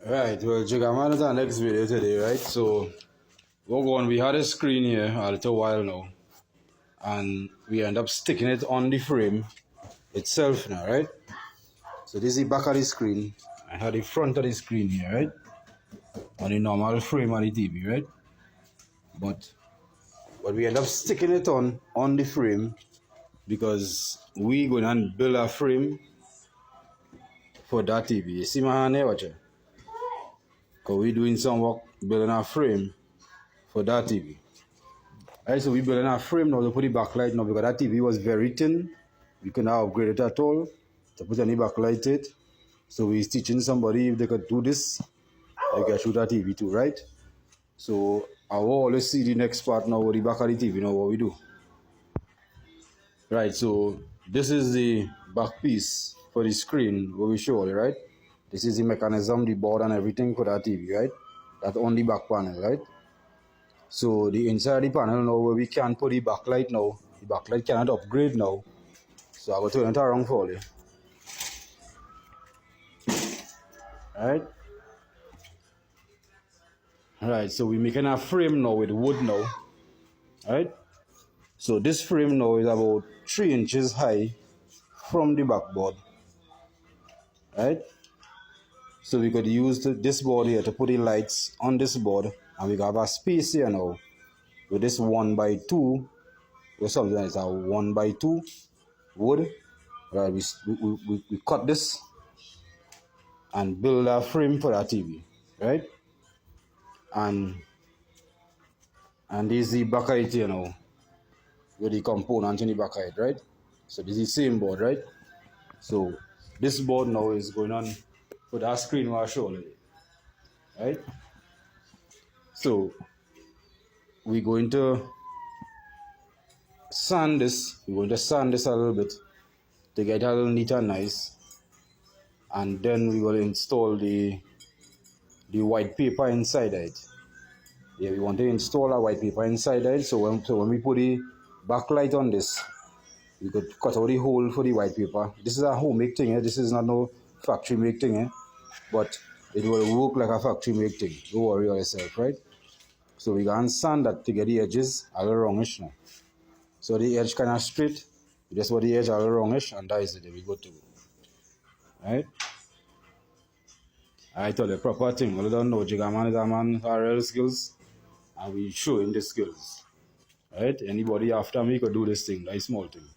Right, well, Jigaman is our next video today, right? So, we had a screen here a little while now, and we end up sticking it on the frame itself now, right? So, this is the back of the screen. I had the front of the screen here, right? On the normal frame of the TV, right? But we end up sticking it on the frame because we going to build a frame for that TV. You see my hand here, watch it? Because we doing some work building a frame for that TV. Alright, so we building a frame now to put the backlight now because that TV was very thin. We couldn't upgrade it at all to put any backlight it. So we're teaching somebody if they could do this, they can shoot a TV too, right? So I will always see the next part now with the back of the TV now what we do. Right, so this is the back piece for the screen what we show you, right? This is the mechanism, the board and everything for that TV, right? That's on the back panel, right? So the inside the panel now where we can put the backlight now, the backlight cannot upgrade now. So I will turn it around for you. Alright, so we're making a frame now with wood now. Alright? So this frame now is about 3 inches high from the backboard. Right? So we could use this board here to put the lights on this board, and we have a space here now with this 1x2 or something like that, 1x2 wood. Right, we cut this and build a frame for that TV, right? And this is the back of it here now with the components in the back of it, right? So this is the same board, right? So this board now is going on for that screen where I show you, right? So we're going to sand this. We're going to sand this a little bit to get it a little neat and nice, and then we will install the white paper inside it. Yeah, we want to install a white paper inside it. So when we put the backlight on this, we could cut out the hole for the white paper. This is a homemade thing. This is not no factory made thing, but it will work like a factory made thing. Don't worry about yourself, right? So we can sand that to get the edges a little wrongish now. So the edge kind of straight. Just what the edge a little wrongish, and that is it. We go to, right? I tell you, proper thing. I don't know, Jigaman is a man with real skills, and we show him the skills. Right? Anybody after me could do this thing, that small thing.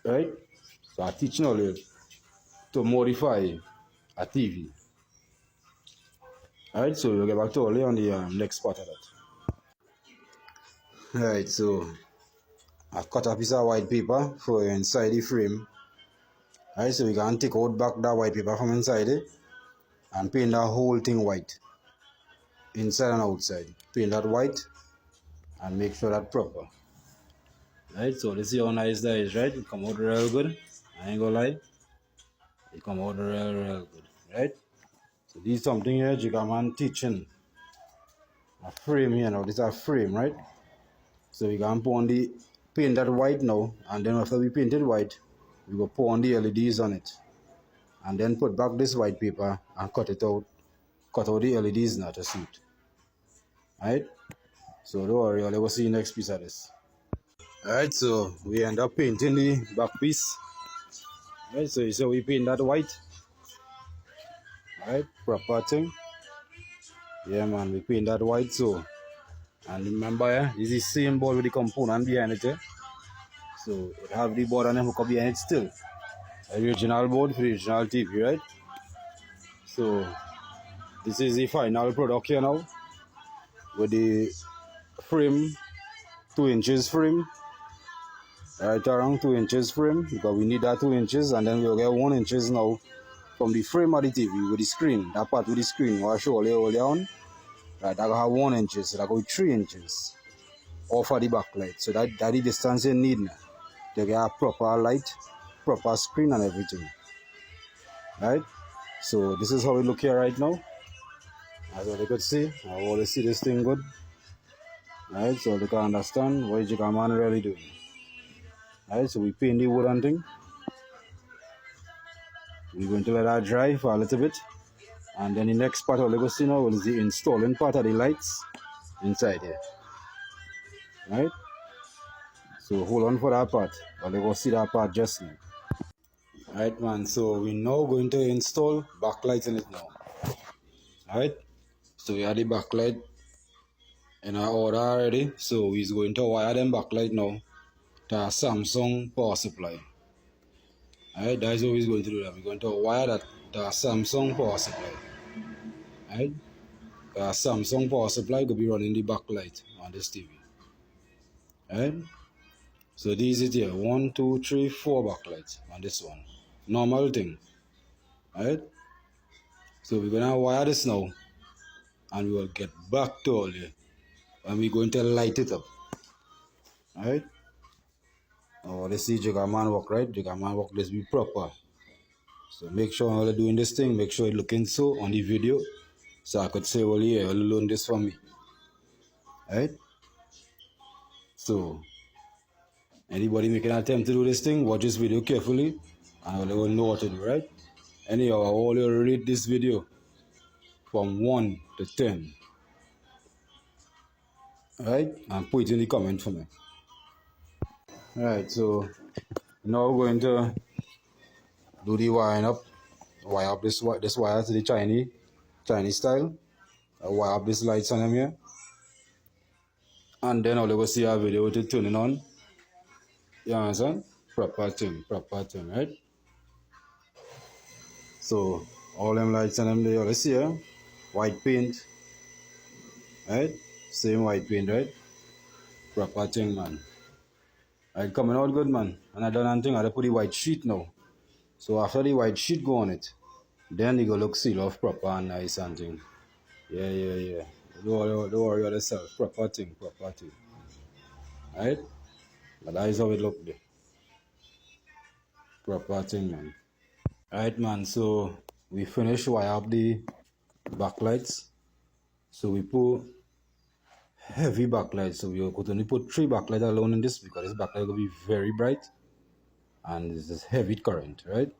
Right? So I teach knowledge to modify a TV. Alright, so we'll get back to Oli on the next part of that. Alright, so I cut a piece of white paper for inside the frame. Alright, so we can take out back that white paper from inside it and paint the whole thing white. Inside and outside. Paint that white and make sure that's proper. Right, so let's see how nice that is, right? It come out real good. I ain't gonna lie. It come out real good, right? So this is something here, Jigaman teaching. A frame here now. This is a frame, right? So we can put on the paint that white now, and then after we paint it white, we will put on the LEDs on it, and then put back this white paper and cut it out. Cut out the LEDs now to suit. Alright? So don't worry, I will see you next piece of this. Alright, so we end up painting the back piece. Alright, so you see we paint that white. Alright, proper thing. Yeah man, we paint that white so. And remember, this is the same board with the component behind it. So it have the board and the hook up behind it still. The original board for the original TV, right? So this is the final product here now. With the frame, 2 inches frame. Right around 2 inches frame, because we need that 2 inches, and then we'll get 1 inches now from the frame of the TV with the screen. That part with the screen, what I show earlier on. Right, that will have 1 inches, so that will be 3 inches off of the backlight. So that the distance you need now to get a proper light, proper screen and everything. Right? So this is how we look here right now. As you could see, I always see this thing good. Right, so they can understand what Jigaman really doing. Right, so we paint the wood and thing. We're going to let that dry for a little bit. And then the next part I'll go see now is the installing part of the lights inside here. Right? So hold on for that part. I'll go see that part just now. Alright man, so we're now going to install backlights in it now. Alright? So we have the backlight in our order already. So we're going to wire them backlight now to a Samsung power supply. Alright, that's what we're going to do that. We're going to wire that to a Samsung power supply. Alright? A Samsung power supply could be running the backlight on this TV. Alright? So these it here. 1, 2, 3, 4 backlights on this one. Normal thing. Alright? So we're gonna wire this now and we will get back to all you. And we're going to light it up. Alright? Oh, let's see Jigga man work, right? Jigga man work, let's be proper. So make sure while you're doing this thing, make sure you're looking so on the video. So I could say, well, yeah, you'll learn this from me. Alright? So, anybody making an attempt to do this thing, watch this video carefully and you will know what to do, right? Anyhow, I will rate this video from 1 to 10. Alright? And put it in the comment for me. Alright, so now we're going to do the wiring up. Wire up this wire to the Chinese style. Wire up this lights on them here. And then I'll go see a video with it turning on. You understand? Proper thing, right? So all them lights on them there, let's see here. White paint. Right? Same white paint, right? Proper thing, man. Right, coming out good, man. And I done anything, I put the white sheet now. So after the white sheet go on it, then you go look seal off proper and nice and thing. Yeah. Don't worry about yourself. Proper thing. Right? But that is how it look there. Proper thing, man. Alright, man. So we finished wire up the backlights. So we put heavy backlights. So we could only put 3 backlights alone in this because this backlight will be very bright and this is heavy current, right?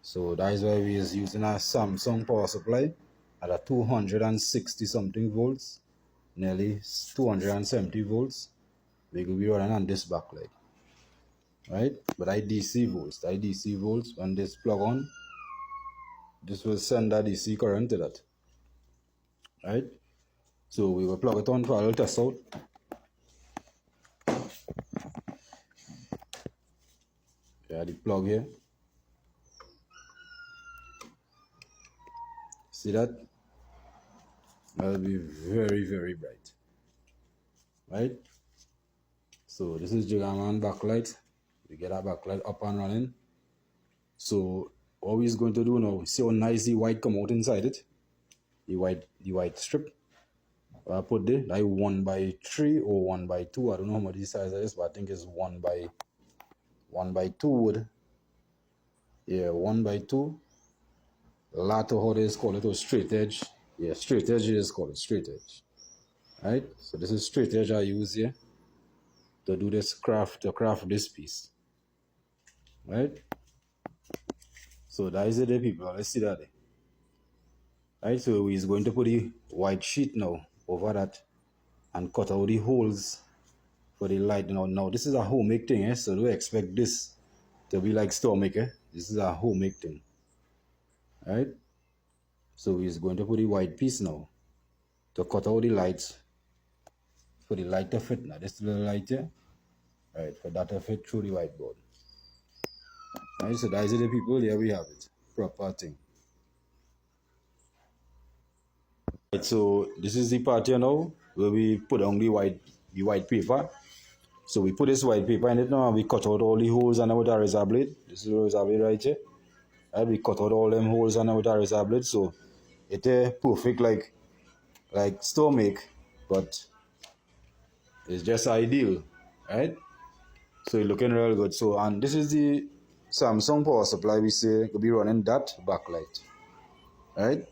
So that is why we is using a Samsung power supply at a 260 something volts, nearly 270 volts. We could be running on this backlight, right? But IDC volts, when this plug on, this will send that DC current to that, right? So we will plug it on for a little test out. Yeah, the plug here. See that? That will be very, very bright, right? So this is Jigaman backlight. We get our backlight up and running. So what we're going to do now, see how nice the white come out inside it? The white strip. I put the like 1/3 or 1/2. I don't know how much the size is, but I think it's 1/2 wood. Yeah, 1/2. Lato, how they call it, or straight edge. Yeah, straight edge is called it, straight edge. Right? So this is straight edge I use here to do this to craft this piece. Right? So that is it there, people. Let's see that there. Right, so we're going to put the white sheet now over that and cut out the holes for the light. Now this is a homemade thing, so don't expect this to be like store maker. This is a homemade thing. Right? So we're going to put the white piece now to cut out the lights for the light to fit. Now this little light here, right, for that to fit through the whiteboard. Right, so that is it, people. Here we have it. Proper thing. Right, so this is the part here now where we put on the white paper. So we put this white paper in it now and we cut out all the holes and with a razor blade. This is a razor blade right here. Right, we cut out all them holes and with a razor blade. So it's perfect like store make, but it's just ideal, right? So it's looking real good. So, and this is the Samsung power supply. We say could be running that backlight, right?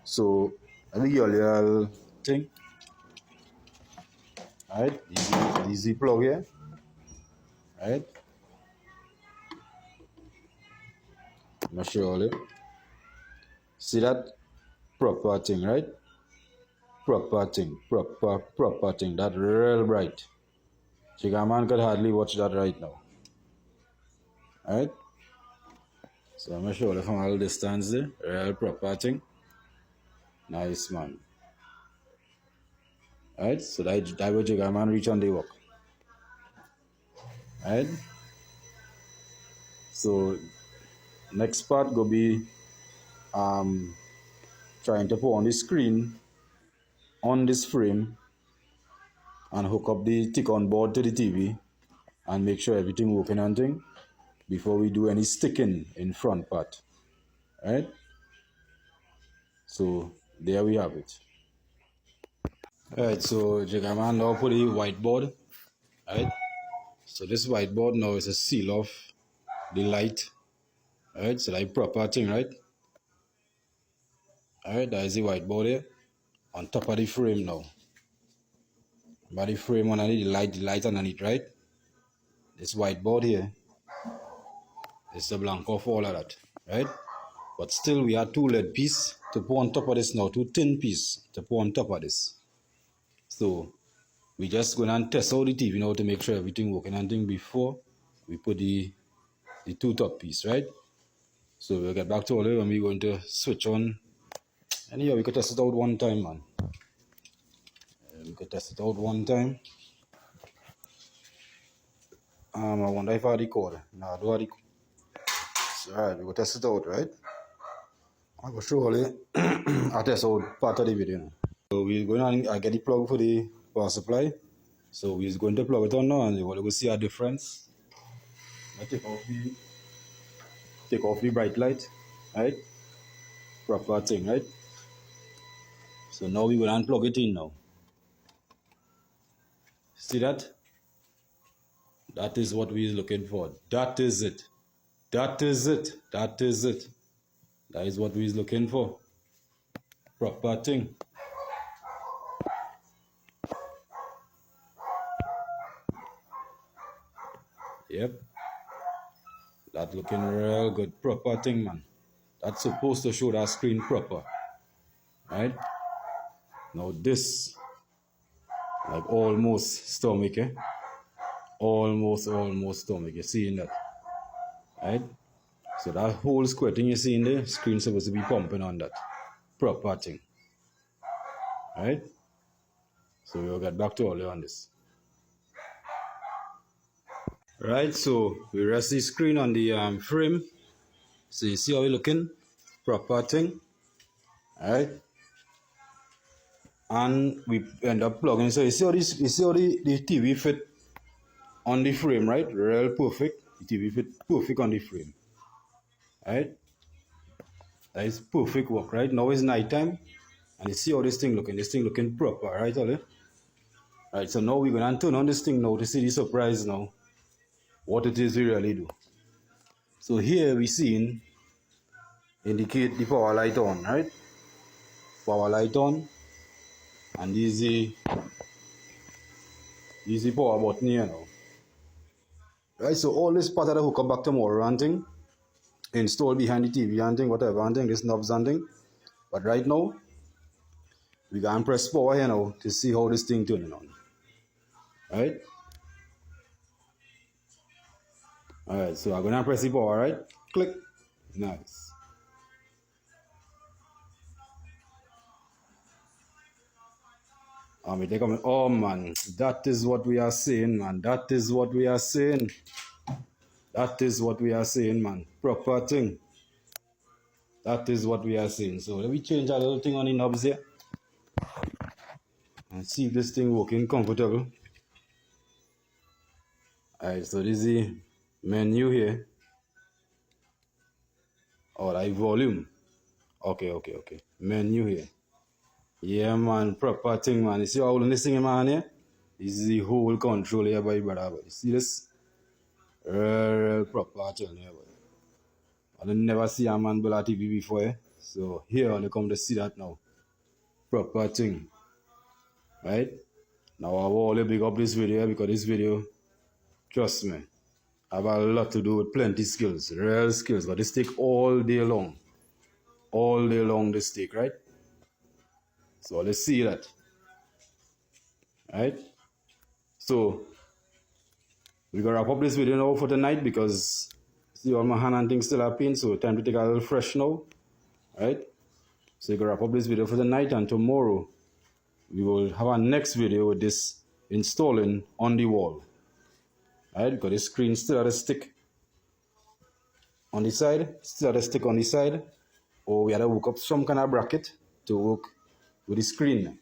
So let me give you a little thing. Right, easy plug here. Right, I'm sure all you see that Proper thing, right? Proper thing, proper thing. That real bright. Jigga man could hardly watch that right now. Alright? So I'm gonna show you from all distance there. Real proper thing. Nice man. Alright? So that way Jigga man reach on the work. Alright? So next part go be trying to put on the screen on this frame and hook up the tick on board to the TV and make sure everything working and thing before we do any sticking in front part. Right? So there we have it. Alright, so Jagaman now put the whiteboard. Right? So this whiteboard now is a seal off the light. Alright, so like proper thing, right? Alright, that is the whiteboard here. On top of the frame now. By the frame underneath the light underneath, right? This whiteboard here is the blank of all of that, right? But still we have two lead piece to put on top of this now, two tin piece to put on top of this. So we just going to test out the TV now to make sure everything working and thing before we put the two top piece, right? So we'll get back to all of it when we're going to switch on. And yeah, we could test it out one time, man. We could test it out one time. I wonder if I record. No, I do record. So, alright, we could test it out, right? I will show you. I test out part of the video now. So we're going to get the plug for the power supply. So we're going to plug it on now and you're going to see a difference. I take off the bright light, right? Proper thing, right? So now we're going to unplug it in now. See that? That is what we're looking for. That is it. That is it. That is it. That is what we're looking for. Proper thing. Yep. That looking real good. Proper thing, man. That's supposed to show that screen proper. Right? Now this, like almost stomach, eh? Almost stomach. You seeing that? Right? So that whole square thing you see in there, screen supposed to be pumping on that. Proper thing. Right? So we'll get back to all on this. Right, so we rest the screen on the frame. So you see how we're looking? Proper thing. Alright. And we end up plugging. So you see how the TV fit on the frame, right? Real perfect. The TV fit perfect on the frame. Alright. That is perfect work, right? Now it's night time. And you see how this thing looking. This thing looking proper, right, Ollie? Right, so now we're going to turn on this thing now to see the surprise now. What it is we really do. So here we see indicate the power light on, right? Power light on. And this is the power button here now. Right, so all this part of the hookup back tomorrow and thing. Install behind the TV and thing, whatever and thing, this knobs and thing. But right now, we can press power here now to see how this thing turning on. Right? Alright, so I'm gonna press the power, right? Click. Nice. Oh man, that is what we are saying, man. That is what we are saying. That is what we are saying, man. Proper thing. That is what we are saying. So let me change a little thing on the knobs here. And see if this thing working comfortable. Alright, so this is the menu here. Alright, volume. Okay. Menu here. Yeah, man, proper thing, man. You see how this thing, man, here? This is the whole control here, by brother. You see this? Real proper thing here, boy. I never see a man build a TV before, eh? So here, I come to see that now. Proper thing. Right? Now, I will only big up this video because this video, trust me, I have a lot to do with plenty skills, real skills. But this take all day long. All day long, this take, right? So let's see that. Right? So we're gonna wrap up this video now for tonight because see all my hand and things still are pain, so time to take a little fresh now. Right? So we're gonna wrap up this video for the night, and tomorrow we will have our next video with this installing on the wall. Right? Because the screen still had a stick on the side, or we had to hook up some kind of bracket to work with the screen.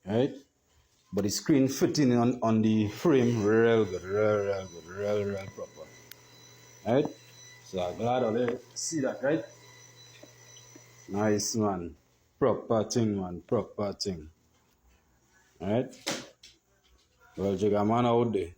Right? But the screen fitting on the frame real good, real proper. Right? So I'm glad I'll see that, right? Nice, man. Proper thing, man. Proper thing. Alright? Well, check a man out there.